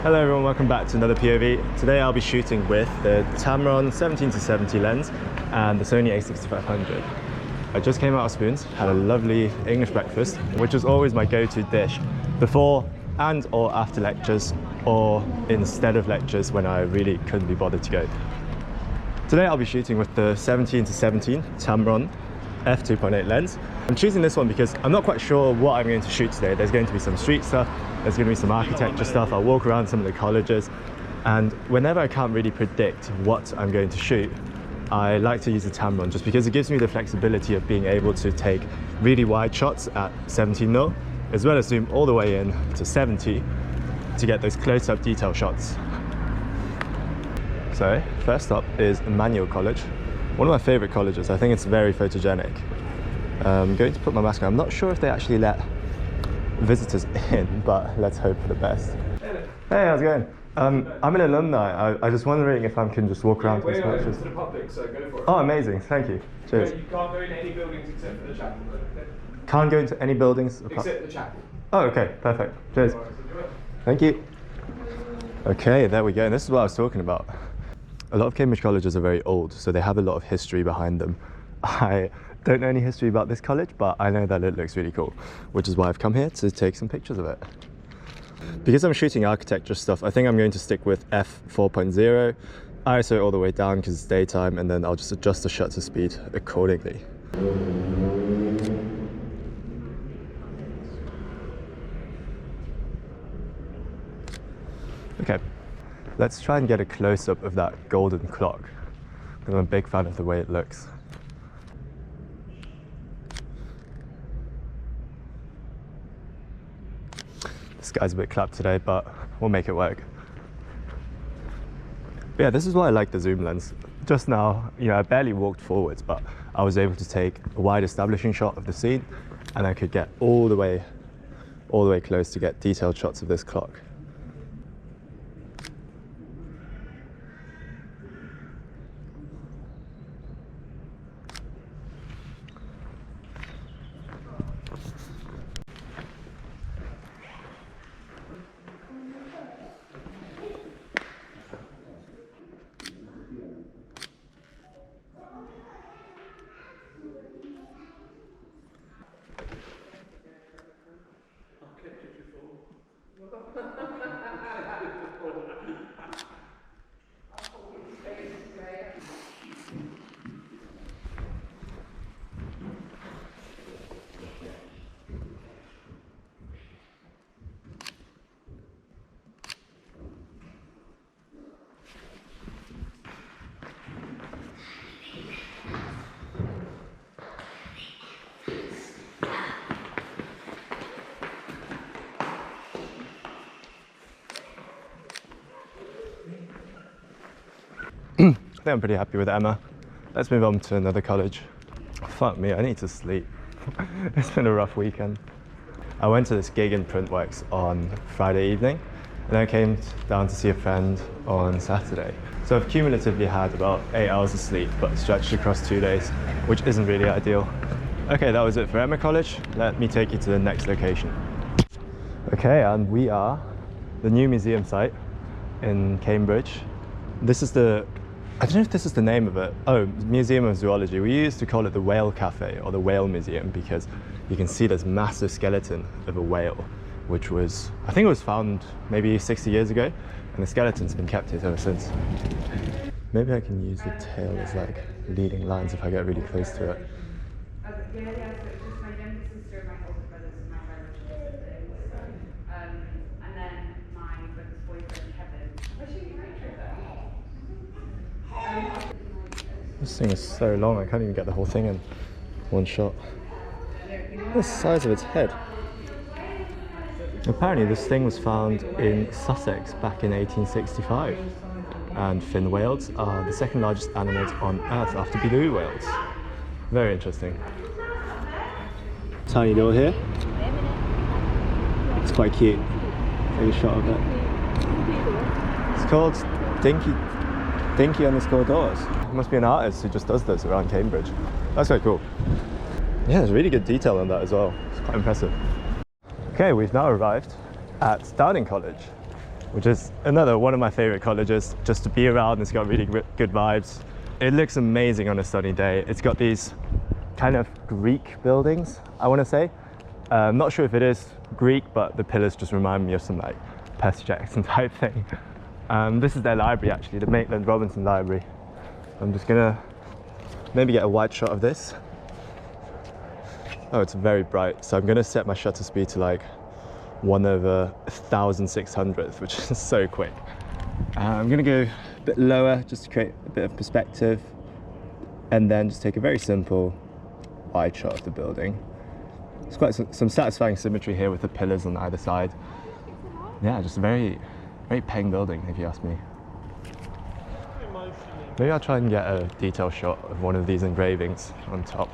Hello everyone, welcome back to another POV. Today I'll be shooting with the Tamron 17-70 lens and the Sony a6500. I just came out of Spoons, had a lovely English breakfast, which is always my go-to dish before and or after lectures, or instead of lectures when I really couldn't be bothered to go. Today I'll be shooting with the 17-70 Tamron F2.8 lens. I'm choosing this one because I'm not quite sure what I'm going to shoot today. There's going to be some street stuff, there's going to be some architecture stuff. I'll walk around some of the colleges, and whenever I can't really predict what I'm going to shoot, I like to use the Tamron just because it gives me the flexibility of being able to take really wide shots at 17mm, as well as zoom all the way in to 70 to get those close-up detail shots. So first up is Emmanuel College, one of my favorite colleges. I think it's very photogenic. I'm going to put my mask on. I'm not sure if they actually let visitors in, but let's hope for the best. Hey, how's it going? I'm an alumni. I was just wondering if I can just walk around to the to the public, so go for it. Oh, amazing, thank you. Cheers. You can't go in any buildings except for the chapel. Can't go into any buildings except the chapel. Oh, okay, perfect. Cheers. Thank you. Okay, there we go. And this is what I was talking about. A lot of Cambridge colleges are very old, so they have a lot of history behind them. I don't know any history about this college, but I know that it looks really cool, which is why I've come here to take some pictures of it. Because I'm shooting architecture stuff, I think I'm going to stick with f4.0, ISO all the way down because it's daytime, and then I'll just adjust the shutter speed accordingly. Okay, let's try and get a close-up of that golden clock, because I'm a big fan of the way it looks. This guy's a bit clapped today, but we'll make it work. But yeah, this is why I like the zoom lens. Just now, I barely walked forwards, but I was able to take a wide establishing shot of the scene, and I could get all the way close to get detailed shots of this clock. I think I'm pretty happy with Emma. Let's move on to another college. Fuck me, I need to sleep. It's been a rough weekend. I went to this gig in Printworks on Friday evening, and then I came down to see a friend on Saturday. So I've cumulatively had about 8 hours of sleep, but stretched across 2 days, which isn't really ideal. Okay, that was it for Emma College. Let me take you to the next location. Okay, and we are the new museum site in Cambridge. This is I don't know if this is the name of it. Oh, Museum of Zoology. We used to call it the Whale Cafe or the Whale Museum because you can see this massive skeleton of a whale, which was, I think it was found maybe 60 years ago, and the skeleton's been kept here ever since. Maybe I can use the tail as like leading lines if I get really close to it. This thing is so long, I can't even get the whole thing in one shot. Look at the size of its head. Apparently this thing was found in Sussex back in 1865. And fin whales are the second largest animals on Earth after blue whales. Very interesting. Tiny door here. It's quite cute. Take a shot of it. It's called Dinky underscore doors. It must be an artist who just does this around Cambridge. That's quite cool. Yeah, there's really good detail on that as well. It's quite impressive. Okay, we've now arrived at Downing College. which is another one of my favorite colleges just to be around. It's got really good vibes. It looks amazing on a sunny day. It's got these kind of Greek buildings, I want to say. I'm not sure if it is Greek, but the pillars just remind me of some like Percy Jackson type thing. This is their library actually, the Maitland Robinson Library. I'm just gonna maybe get a wide shot of this. Oh, it's very bright, so I'm gonna set my shutter speed to like 1/1600th, which is so quick. I'm gonna go a bit lower just to create a bit of perspective, and then just take a very simple wide shot of the building. It's quite some satisfying symmetry here with the pillars on either side. Yeah, just a very paying building, if you ask me. Maybe I'll try and get a detail shot of one of these engravings on top.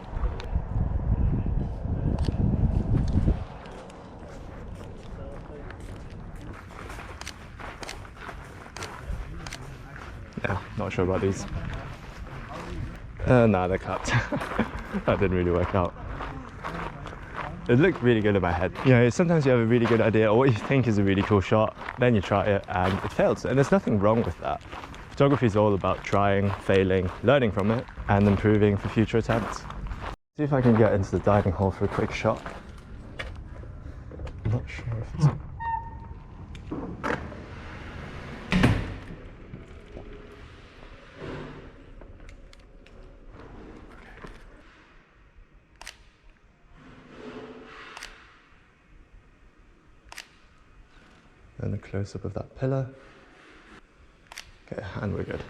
Yeah, not sure about these. Nah, they're cut. That didn't really work out. It looked really good in my head. You know, sometimes you have a really good idea or what you think is a really cool shot, then you try it and it fails. And there's nothing wrong with that. Photography is all about trying, failing, learning from it, and improving for future attempts. See if I can get into the dining hall for a quick shot. I'm not sure if it's... Then a close-up of that pillar. Okay, and we're good.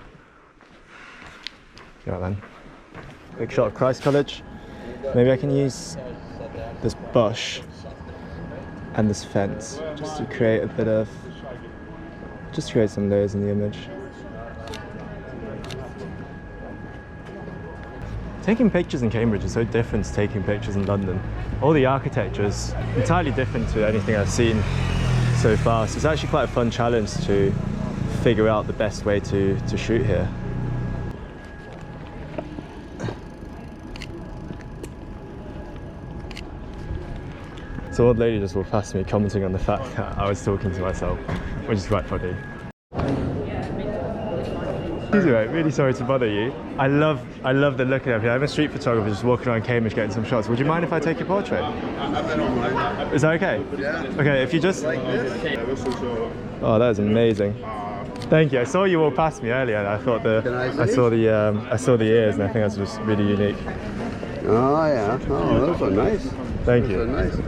Yeah, then. Big shot of Christ College. Maybe I can use this bush and this fence just to create a bit of, just to create some layers in the image. Taking pictures in Cambridge is so different to taking pictures in London. All the architecture is entirely different to anything I've seen so far, so it's actually quite a fun challenge to figure out the best way to shoot here. So old lady just walked past me commenting on the fact that I was talking to myself, which is quite funny. Excuse me, mate, really sorry to bother you. I love the look of it here. I'm a street photographer just walking around Cambridge getting some shots. Would you mind if I take your portrait? Is that okay? Yeah. Okay, if you just... Oh, that is amazing. Thank you. I saw you walk past me earlier and I thought I saw the ears and I think that's just really unique. Oh yeah. Oh, those are nice. Thank you. Those are nice.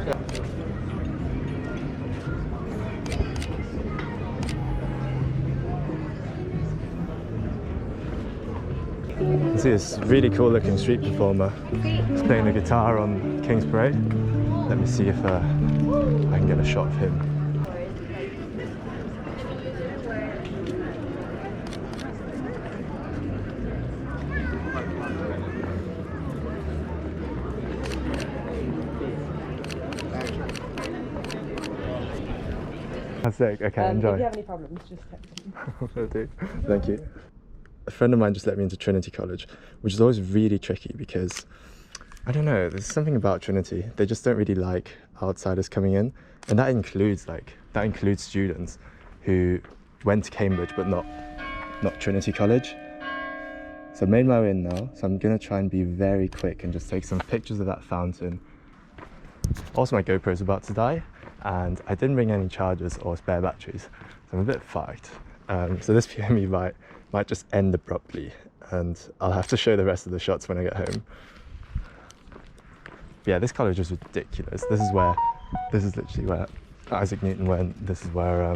You can see this really cool looking street performer. He's playing the guitar on King's Parade. Let me see if I can get a shot of him. That's sick. Okay, enjoy. If you have any problems, just text me. Will do. Thank you. A friend of mine just let me into Trinity College, which is always really tricky because, I don't know, there's something about Trinity. They just don't really like outsiders coming in. And that includes students who went to Cambridge but not Trinity College. So I've made my way in now, so I'm gonna try and be very quick and just take some pictures of that fountain. Also, my GoPro is about to die, and I didn't bring any chargers or spare batteries, so I'm a bit fucked. So this PME might just end abruptly, and I'll have to show the rest of the shots when I get home. But yeah, this college is ridiculous. This is literally where Isaac Newton went. This is where,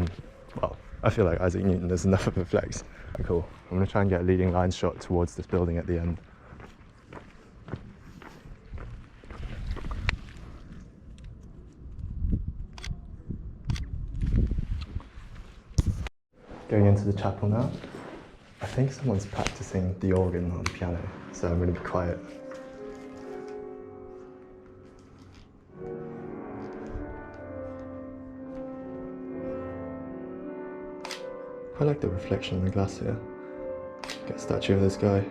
well, I feel like Isaac Newton is enough of a flex. Cool. I'm gonna try and get a leading line shot towards this building at the end. Going into the chapel now. I think someone's practicing the organ on the piano, so I'm going to be quiet. I like the reflection in the glass here. Get a statue of this guy.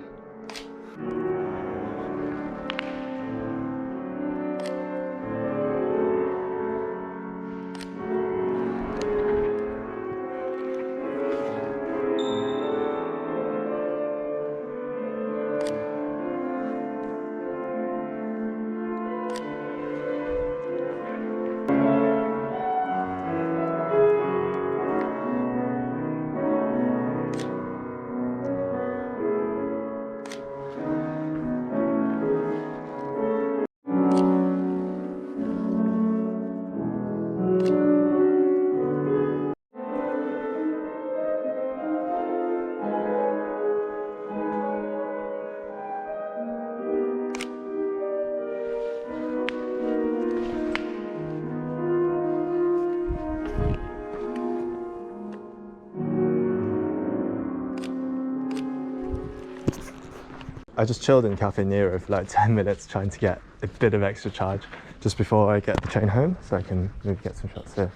I just chilled in Cafe Nero for like 10 minutes trying to get a bit of extra charge just before I get the train home, so I can maybe get some shots here.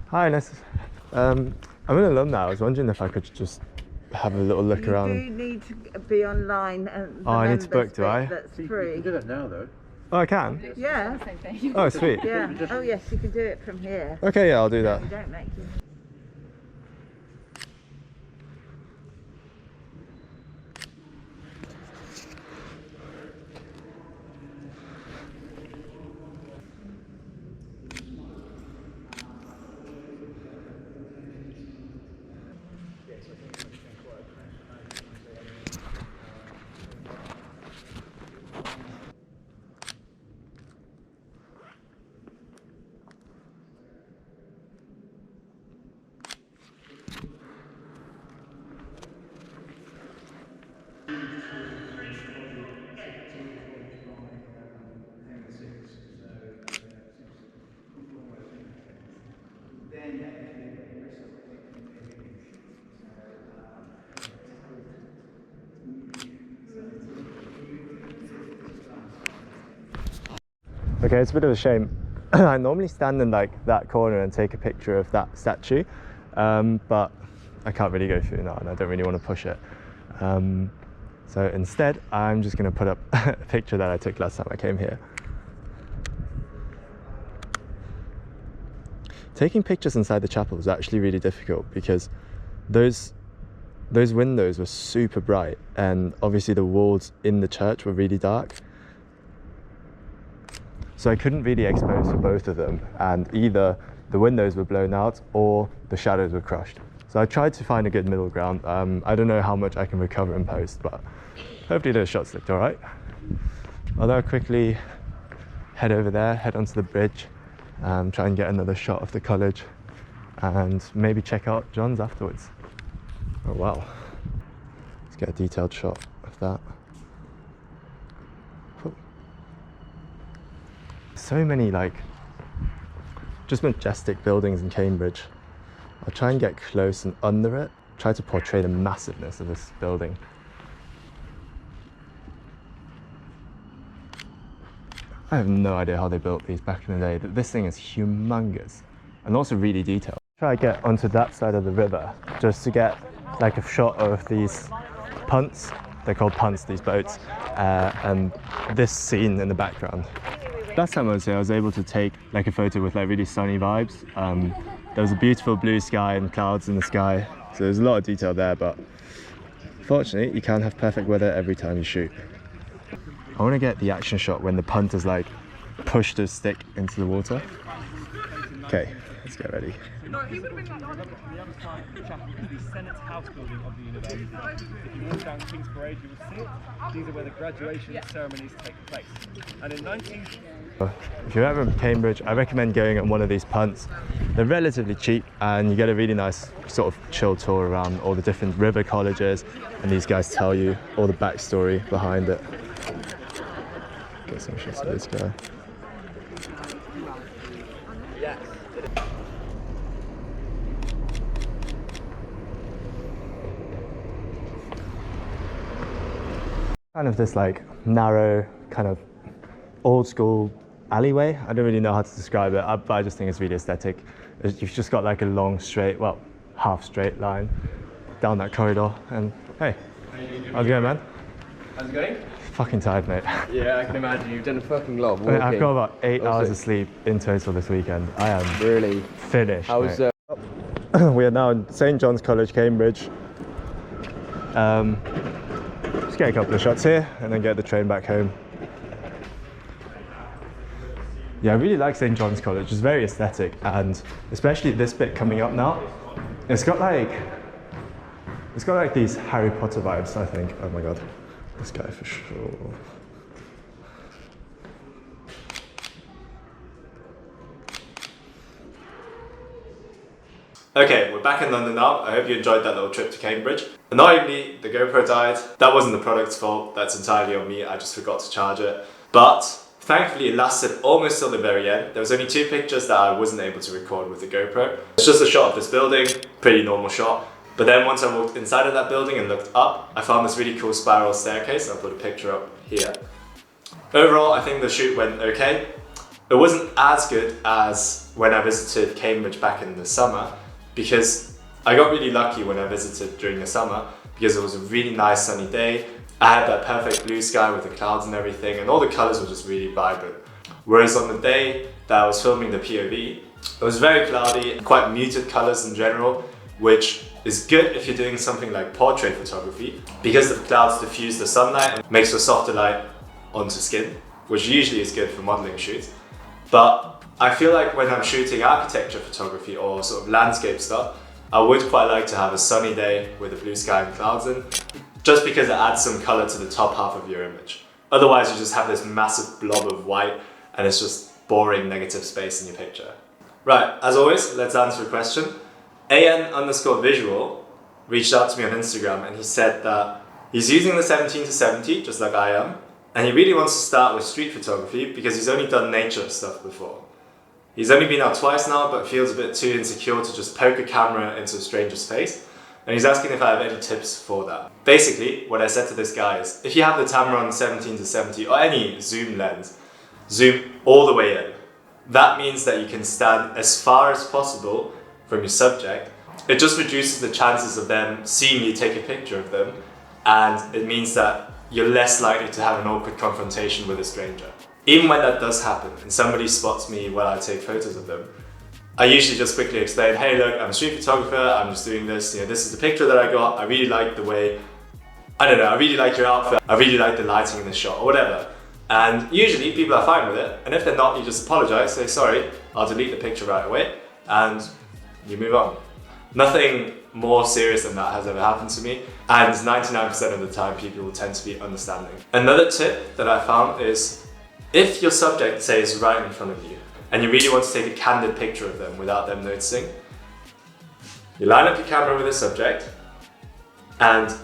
Hi, nice. I'm in London now. I was wondering if I could just have a little look around. You do need to be online. And I need to book, do I? That's free. You can do that now, though. Oh, I can? Yeah. Oh, sweet. Yeah. Oh, yes, you can do it from here. Okay, yeah, I'll do that. You don't make you. Okay, it's a bit of a shame. I normally stand in like that corner and take a picture of that statue, but I can't really go through now and I don't really want to push it. So instead, I'm just going to put up a picture that I took last time I came here. Taking pictures inside the chapel was actually really difficult because those windows were super bright and obviously the walls in the church were really dark. So I couldn't really expose for both of them, and either the windows were blown out or the shadows were crushed. So I tried to find a good middle ground. I don't know how much I can recover in post, but hopefully those shots looked all right. I'll quickly head over there, head onto the bridge, try and get another shot of the college, and maybe check out John's afterwards. Oh wow, let's get a detailed shot of that. So many like just majestic buildings in Cambridge. I'll try and get close and under it, try to portray the massiveness of this building. I have no idea how they built these back in the day. This thing is humongous and also really detailed. Try to get onto that side of the river just to get like a shot of these punts. They're called punts, these boats, and this scene in the background. Last time I was here, I was able to take like a photo with like really sunny vibes. There was a beautiful blue sky and clouds in the sky, so there's a lot of detail there, but fortunately you can't have perfect weather every time you shoot. I want to get the action shot when the punt is like pushed a stick into the water. Okay, let's get ready. No, he would have been like the other side of the chapel is the Senate House building of the university. If you walk down King's Parade, you will see it. These are where the graduation ceremonies take place. And in 19... If you're ever in Cambridge, I recommend going on one of these punts. They're relatively cheap and you get a really nice sort of chill tour around all the different river colleges, and these guys tell you all the backstory behind it. Get some shots of this guy. Kind of this like narrow, kind of old school alleyway. I don't really know how to describe it, but I just think it's really aesthetic. You've just got like a long straight, well, half straight line down that corridor. And hey, how's it going, man? How's it going? Fucking tired, mate. Yeah, I can imagine. You've done a fucking lot of I walking. mean, I've got about 8 hours of sleep in total this weekend. I am really finished. How's We are now in St. John's College, Cambridge. Just get a couple of shots here and then get the train back home. Yeah, I really like St. John's College. It's very aesthetic, and especially this bit coming up now. It's got like these Harry Potter vibes, I think. Oh my god, this guy for sure. Okay, we're back in London now. I hope you enjoyed that little trip to Cambridge. Annoyingly, the GoPro died. That wasn't the product's fault, that's entirely on me, I just forgot to charge it. But thankfully it lasted almost till the very end. There was only 2 pictures that I wasn't able to record with the GoPro. It's just a shot of this building, pretty normal shot. But then once I walked inside of that building and looked up, I found this really cool spiral staircase. I'll put a picture up here. Overall, I think the shoot went okay. It wasn't as good as when I visited Cambridge back in the summer, because I got really lucky when I visited during the summer, because it was a really nice sunny day. I had that perfect blue sky with the clouds and everything, and all the colors were just really vibrant. Whereas on the day that I was filming the POV, it was very cloudy, quite muted colors in general, which is good if you're doing something like portrait photography, because the clouds diffuse the sunlight and makes a softer light onto skin, which usually is good for modeling shoots. But I feel like when I'm shooting architecture photography or sort of landscape stuff, I would quite like to have a sunny day with a blue sky and clouds in, just because it adds some color to the top half of your image. Otherwise you just have this massive blob of white and it's just boring negative space in your picture. Right, as always, let's answer a question. AN_visual reached out to me on Instagram and he said that he's using the 17-70, just like I am, and he really wants to start with street photography because he's only done nature stuff before. He's only been out twice now, but feels a bit too insecure to just poke a camera into a stranger's face. And he's asking if I have any tips for that. Basically, what I said to this guy is, if you have the Tamron 17-70 or any zoom lens, zoom all the way in. That means that you can stand as far as possible from your subject. It just reduces the chances of them seeing you take a picture of them, and it means that you're less likely to have an awkward confrontation with a stranger. Even when that does happen and somebody spots me while I take photos of them, I usually just quickly explain, hey look, I'm a street photographer, I'm just doing this, this is the picture that I got, I really like the way, I don't know, I really like your outfit, I really like the lighting in the shot, or whatever. And usually people are fine with it, and if they're not, you just apologize, say sorry, I'll delete the picture right away, and you move on. Nothing more serious than that has ever happened to me, and 99% of the time people will tend to be understanding. Another tip that I found is, if your subject, say, is right in front of you, and you really want to take a candid picture of them without them noticing, you line up your camera with the subject, and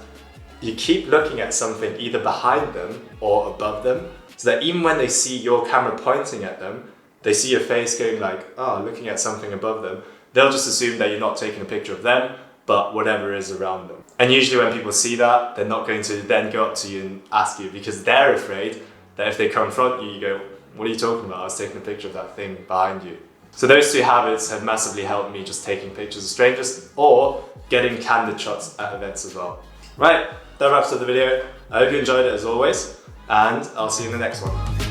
you keep looking at something either behind them or above them, so that even when they see your camera pointing at them, they see your face going like, oh, looking at something above them, they'll just assume that you're not taking a picture of them, but whatever is around them. And usually when people see that, they're not going to then go up to you and ask you, because they're afraid that if they confront you, you go, what are you talking about? I was taking a picture of that thing behind you. So those two habits have massively helped me just taking pictures of strangers or getting candid shots at events as well. Right, that wraps up the video. I hope you enjoyed it as always, and I'll see you in the next one.